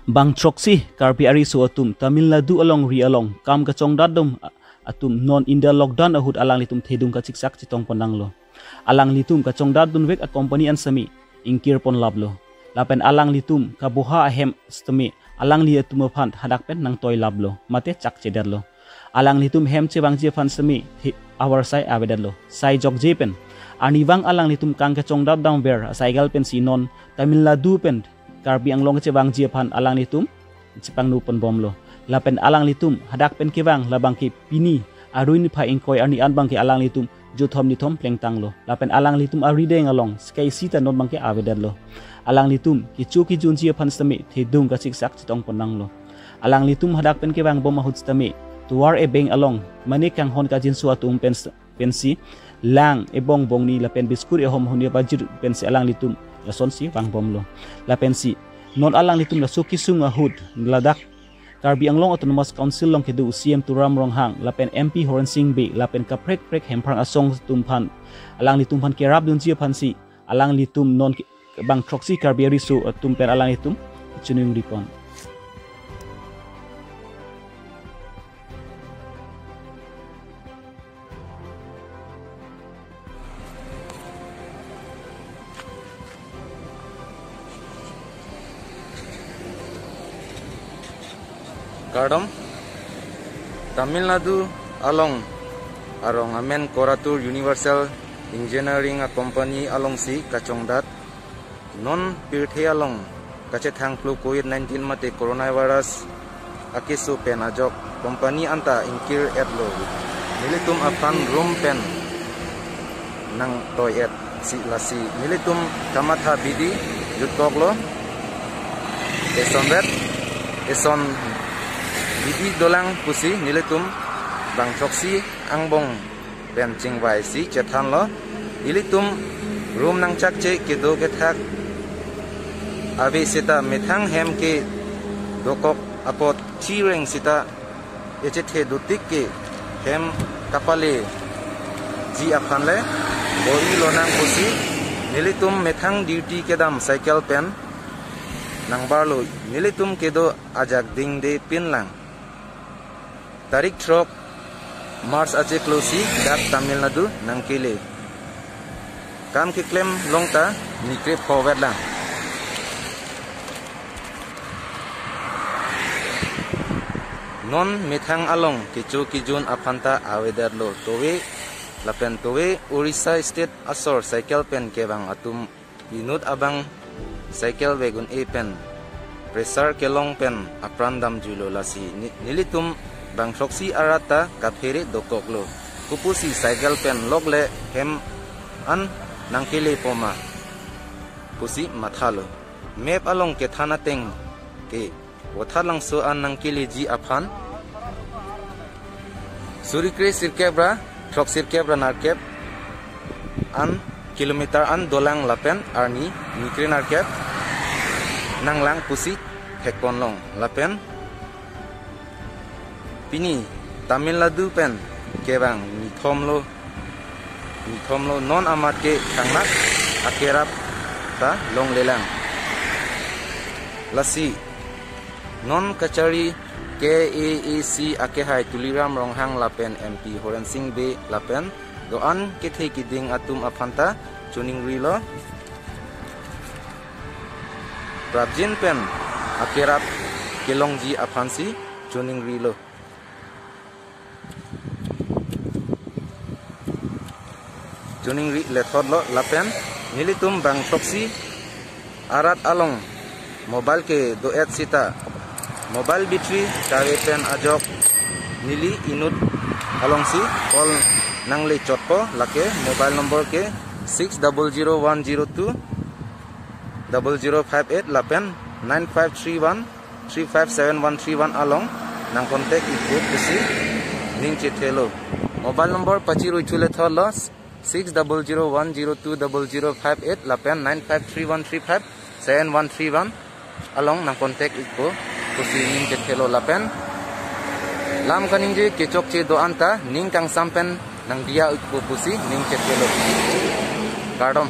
Bang troksi karpi ari su atum Tamil Nadu along ri along kam ka chong dadum atum non India lockdown ahud alang litum thedung ka chiksak chitong ponang lo alang litum ka chong dadun vek a company an sami ingkir pon lablo lapen alang litum ka buha ahem stami alang li atum phan hadak pen nang toy lablo mate chak cheder lo alang litum hem che bang je phan sami awar sai avedad lo sai jok je pen ani wang alang litum kang ka chong dad dang ver sai gal pen si non Tamil Nadu pen karbi ang long cebang jiapan alang litum cepang nupon bomlo lapen alang litum hadak pen kewang labang ki pini aruin pha ingkoi ani an bang ki alang litum juthom nitom plengtang lo lapen alang litum aride ngalong skai sita non bang ki avedad lo alang litum ki chuki jun jiapan stami thedung ka siksak chitong ponang lo alang litum hadak pen kewang bom mahut stami tuar e beng along manik kang hon ka jin suatum pensi lang ebong bong ni lapen biskur e hom honia bajir pensi alang litum lason si bang bom lo la pensi non alang litum la suki sunga hud ladak karbi anglong autonomous council long kedu CM turam rong hang la pen MP Horan Singh be la pen ka prek hemprang asong tumpan alang litum pan kerap dun sia pan si alang litum non bang troksi karbi risu tumpen alang litum chuning ripon Kadam Tamil Nadu along arong amen Koratur Universal Engineering a company along si kachongdat non pirthe along kache thang flu COVID-19 mate coronavirus akisu pen ajok company anta inkir etlo militum apan room pen nang toyet si lasi militum kamatha bidi jutkoglo esonret eson Bidi dolang pusi nilitum bang troksi angbong ben chingwai si chethan lo ilitum room nang chak che kedo ke thak ave sita methang hem ke dokok apot thireng sita eche the dutik ke hem kapale ji aphan le boi lo nang pusi nilitum methang duty kedam cycle pen nang barlo nilitum kedo ajak ding de pin lang tarik trok Mars aje klosi dak Tamil Nadu nangkile kam ki klem longta nikre forward lang non methang along kichu kijun aphanta awedar lo towe lapen towe Orissa state asor cycle pen kebang atum inut abang cycle wagon e pen pressure kelong pen aprandam julo lasi nilitum bang troksi arata kaphere dokoklo kupusi cycle pen logle hem an nangkile poma pusi mathalo map along ke thana teng ke othalang so an nangkile ji aphan surikre sirkebra trok sirkebra narkep an kilometer an dolang lapen arni nikre narkep nanglang pusi hekonlong lapen Pini Tamil Nadu pen kebang nithomlo non amat ke thangnak akerap ta long lelang lasi non kachari KAAC akehai tuliram ronghang lapen MP Horan Singh be lapen doan ke thei kiding atum aphanta chuning rilo Prabjin pen akerap kelongji aphansi chuning rilo Juning ri lethod lo lapen nilitum bang troksi arat along mobile ke do et sita mobile battery kare pen ajok nili inut along si call nangle chotpo lake mobile number ke 600102 0058 lapen 9531 357131 along nang contact iku pusi ning chethelo mobile number pachirui chule tholo 6001020058 lapen 9531357131 along nang contact iku pusi ning chethelo lapen lam kaning je kechok che do anta ning kang sampen nang dia iku pusi ning chethelo kadom